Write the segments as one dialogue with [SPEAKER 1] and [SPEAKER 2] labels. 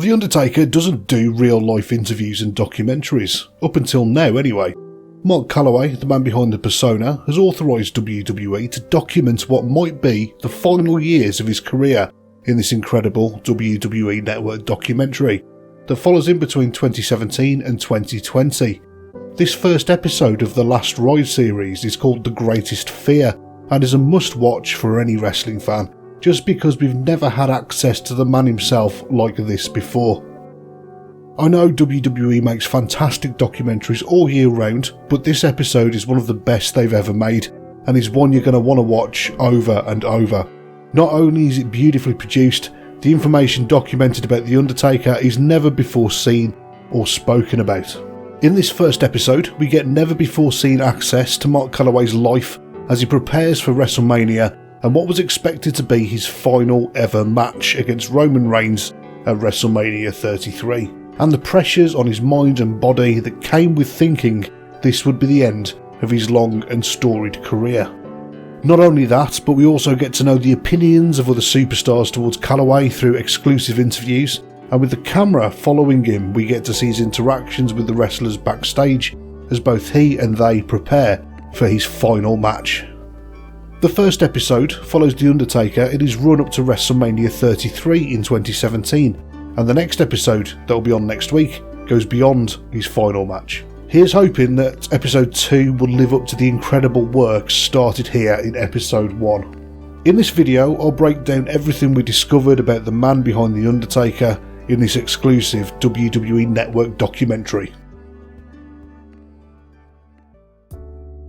[SPEAKER 1] The Undertaker doesn't do real life interviews and documentaries, up until now anyway. Mark Calaway, the man behind the persona, has authorised WWE to document what might be the final years of his career in this incredible WWE Network documentary that follows him between 2017 and 2020. This first episode of the Last Ride series is called The Greatest Fear and is a must-watch for any wrestling fan, just because we've never had access to the man himself like this before. I know WWE makes fantastic documentaries all year round, but this episode is one of the best they've ever made, and is one you're going to want to watch over and over. Not only is it beautifully produced, the information documented about The Undertaker is never before seen or spoken about. In this first episode, we get never before seen access to Mark Calaway's life as he prepares for WrestleMania and what was expected to be his final ever match against Roman Reigns at WrestleMania 33. And the pressures on his mind and body that came with thinking this would be the end of his long and storied career. Not only that, but we also get to know the opinions of other superstars towards Calaway through exclusive interviews, and with the camera following him we get to see his interactions with the wrestlers backstage as both he and they prepare for his final match. The first episode follows The Undertaker in his run up to WrestleMania 33 in 2017, and the next episode that will be on next week goes beyond his final match. Here's hoping that episode 2 will live up to the incredible work started here in episode 1. In this video I'll break down everything we discovered about the man behind The Undertaker in this exclusive WWE Network documentary.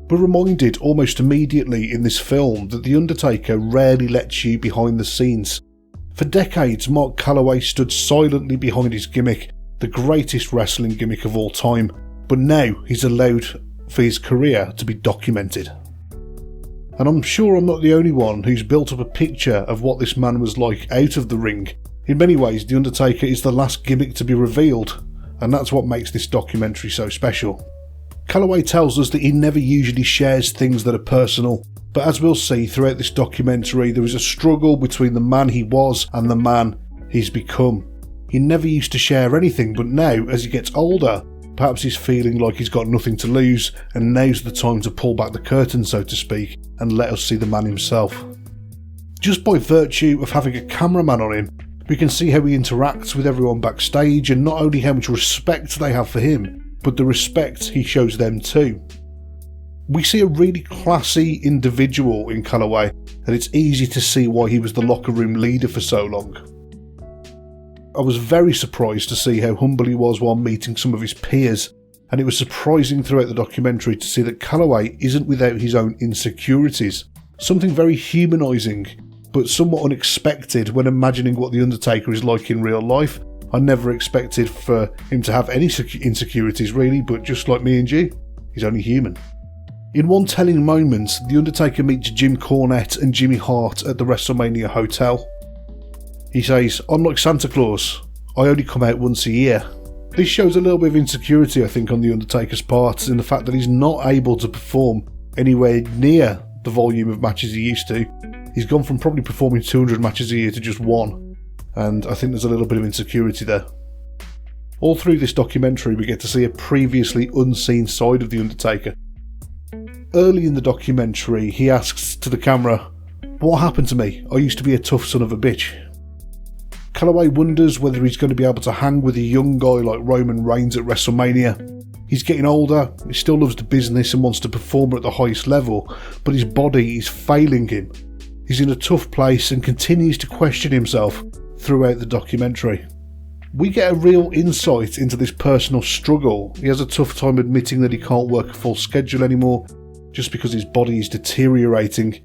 [SPEAKER 1] We're reminded almost immediately in this film that The Undertaker rarely lets you behind the scenes. For decades, Mark Calaway stood silently behind his gimmick, the greatest wrestling gimmick of all time, but now he's allowed for his career to be documented. And I'm sure I'm not the only one who's built up a picture of what this man was like out of the ring. In many ways, The Undertaker is the last gimmick to be revealed, and that's what makes this documentary so special. Calaway tells us that he never usually shares things that are personal, but as we'll see throughout this documentary, there is a struggle between the man he was and the man he's become. He never used to share anything, but now, as he gets older, perhaps he's feeling like he's got nothing to lose, and now's the time to pull back the curtain, so to speak, and let us see the man himself. Just by virtue of having a cameraman on him, we can see how he interacts with everyone backstage, and not only how much respect they have for him, but the respect he shows them too. We see a really classy individual in Calaway, and it's easy to see why he was the locker room leader for so long. I was very surprised to see how humble he was while meeting some of his peers, and it was surprising throughout the documentary to see that Calaway isn't without his own insecurities, something very humanising, but somewhat unexpected when imagining what The Undertaker is like in real life. I never expected for him to have any insecurities really, but just like me and you, he's only human. In one telling moment, The Undertaker meets Jim Cornette and Jimmy Hart at the WrestleMania hotel. He says, "I'm like Santa Claus, I only come out once a year." This shows a little bit of insecurity I think on The Undertaker's part, in the fact that he's not able to perform anywhere near the volume of matches he used to. He's gone from probably performing 200 matches a year to just one, and I think there's a little bit of insecurity there. All through this documentary we get to see a previously unseen side of The Undertaker. Early in the documentary he asks to the camera, "What happened to me? I used to be a tough son of a bitch." Calaway wonders whether he's going to be able to hang with a young guy like Roman Reigns at WrestleMania. He's getting older, he still loves the business and wants to perform at the highest level, but his body is failing him. He's in a tough place and continues to question himself throughout the documentary. We get a real insight into this personal struggle. He has a tough time admitting that he can't work a full schedule anymore, just because his body is deteriorating.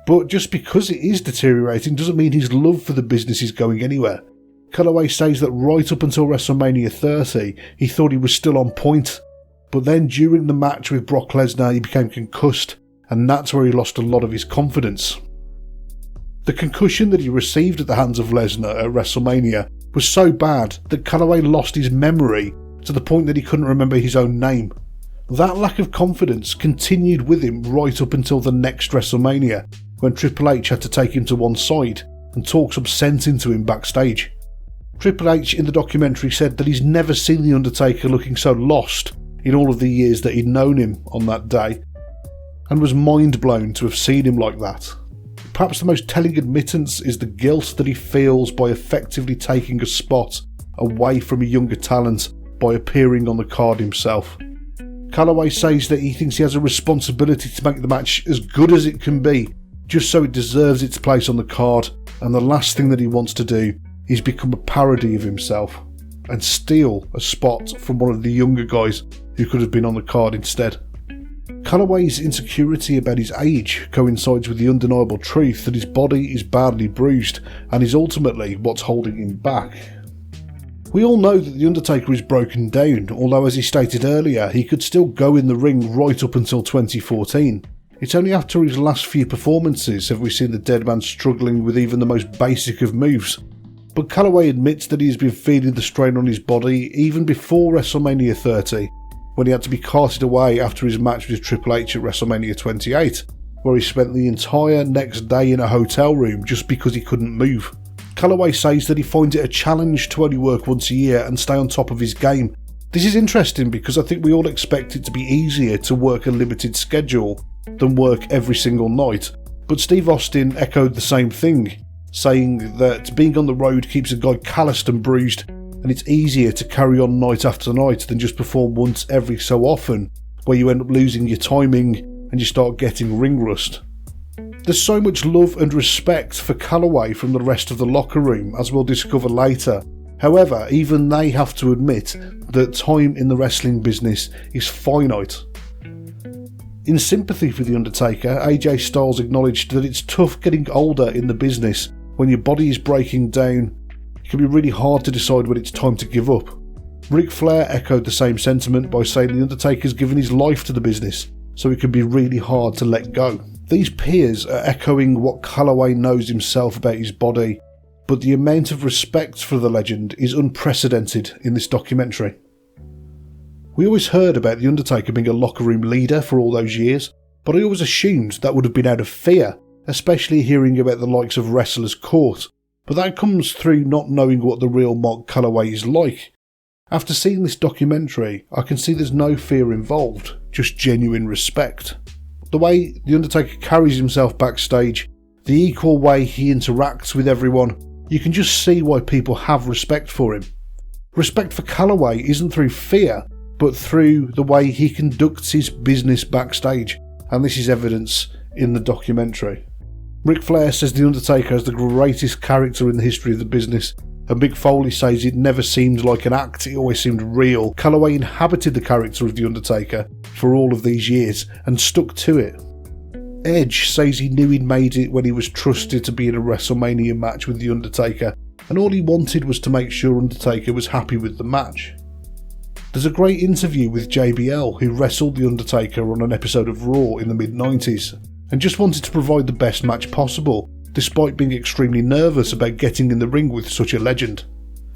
[SPEAKER 1] But just because it is deteriorating doesn't mean his love for the business is going anywhere. Calaway says that right up until WrestleMania 30, he thought he was still on point. But then during the match with Brock Lesnar, he became concussed, and that's where he lost a lot of his confidence. The concussion that he received at the hands of Lesnar at WrestleMania was so bad that Calaway lost his memory to the point that he couldn't remember his own name. That lack of confidence continued with him right up until the next WrestleMania, when Triple H had to take him to one side and talk some sense into him backstage. Triple H in the documentary said that he's never seen The Undertaker looking so lost in all of the years that he'd known him on that day, and was mind blown to have seen him like that. Perhaps the most telling admittance is the guilt that he feels by effectively taking a spot away from a younger talent by appearing on the card himself. Calaway says that he thinks he has a responsibility to make the match as good as it can be, just so it deserves its place on the card, and the last thing that he wants to do is become a parody of himself and steal a spot from one of the younger guys who could have been on the card instead. Calaway's insecurity about his age coincides with the undeniable truth that his body is badly bruised and is ultimately what's holding him back. We all know that The Undertaker is broken down, although as he stated earlier, he could still go in the ring right up until 2014. It's only after his last few performances have we seen the dead man struggling with even the most basic of moves. But Calaway admits that he has been feeling the strain on his body even before WrestleMania 30, when he had to be carted away after his match with Triple H at WrestleMania 28, where he spent the entire next day in a hotel room just because he couldn't move. Calaway says that he finds it a challenge to only work once a year and stay on top of his game. This is interesting because I think we all expect it to be easier to work a limited schedule than work every single night, but Steve Austin echoed the same thing, saying that being on the road keeps a guy calloused and bruised, and it's easier to carry on night after night than just perform once every so often, where you end up losing your timing and you start getting ring rust. There's so much love and respect for Calaway from the rest of the locker room, as we'll discover later. However, even they have to admit that time in the wrestling business is finite. In sympathy for The Undertaker, AJ Styles acknowledged that it's tough getting older in the business. When your body is breaking down, it can be really hard to decide when it's time to give up. Ric Flair echoed the same sentiment by saying The Undertaker's given his life to the business, so it can be really hard to let go. These peers are echoing what Calaway knows himself about his body, but the amount of respect for the legend is unprecedented in this documentary. We always heard about The Undertaker being a locker room leader for all those years, but I always assumed that would have been out of fear, especially hearing about the likes of Wrestlers Court, but that comes through not knowing what the real Mark Calaway is like. After seeing this documentary, I can see there's no fear involved, just genuine respect. The way The Undertaker carries himself backstage, the equal way he interacts with everyone, you can just see why people have respect for him. Respect for Calaway isn't through fear, but through the way he conducts his business backstage, and this is evidence in the documentary. Ric Flair says The Undertaker is the greatest character in the history of the business, and Mick Foley says it never seemed like an act, it always seemed real. Calaway inhabited the character of The Undertaker for all of these years and stuck to it. Edge says he knew he'd made it when he was trusted to be in a WrestleMania match with The Undertaker, and all he wanted was to make sure Undertaker was happy with the match. There's a great interview with JBL, who wrestled The Undertaker on an episode of Raw in the mid-90s, and just wanted to provide the best match possible, despite being extremely nervous about getting in the ring with such a legend.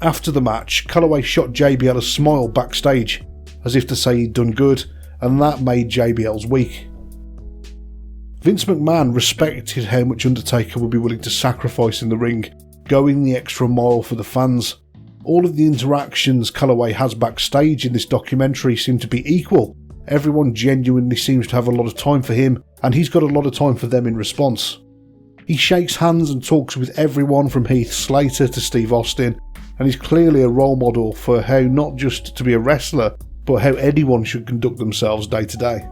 [SPEAKER 1] After the match, Calaway shot JBL a smile backstage, as if to say he'd done good, and that made JBL's week. Vince McMahon respected how much Undertaker would be willing to sacrifice in the ring, going the extra mile for the fans. All of the interactions Calaway has backstage in this documentary seem to be equal. Everyone genuinely seems to have a lot of time for him, and he's got a lot of time for them in response. He shakes hands and talks with everyone from Heath Slater to Steve Austin, and he's clearly a role model for how not just to be a wrestler, but how anyone should conduct themselves day to day.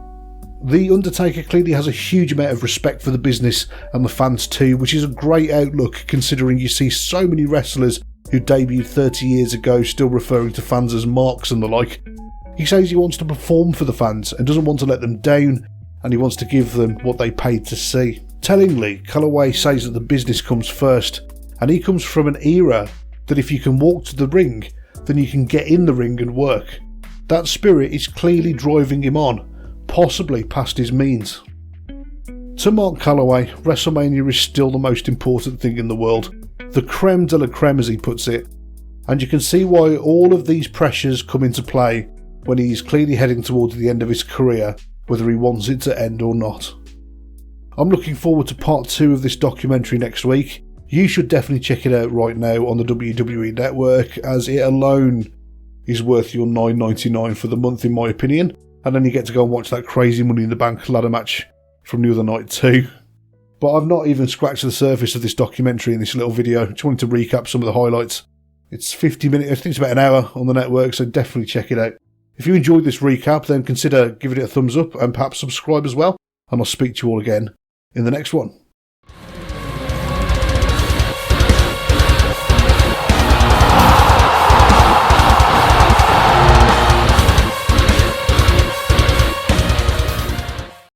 [SPEAKER 1] The Undertaker clearly has a huge amount of respect for the business and the fans too, which is a great outlook considering you see so many wrestlers who debuted 30 years ago still referring to fans as marks and the like. He says he wants to perform for the fans and doesn't want to let them down, and he wants to give them what they paid to see. Tellingly, Calaway says that the business comes first, and he comes from an era that if you can walk to the ring, then you can get in the ring and work. That spirit is clearly driving him on, possibly past his means. To Mark Calaway, WrestleMania is still the most important thing in the world, the creme de la creme as he puts it, and you can see why all of these pressures come into play when he's clearly heading towards the end of his career, whether he wants it to end or not. I'm looking forward to part 2 of this documentary next week. You should definitely check it out right now on the WWE Network, as it alone is worth your $9.99 for the month in my opinion, and then you get to go and watch that crazy Money in the Bank ladder match from the other night too. But I've not even scratched the surface of this documentary in this little video. Just wanted to recap some of the highlights. It's 50 minutes, I think it's about an hour on the network, so definitely check it out. If you enjoyed this recap, then consider giving it a thumbs up and perhaps subscribe as well, and I'll speak to you all again in the next one.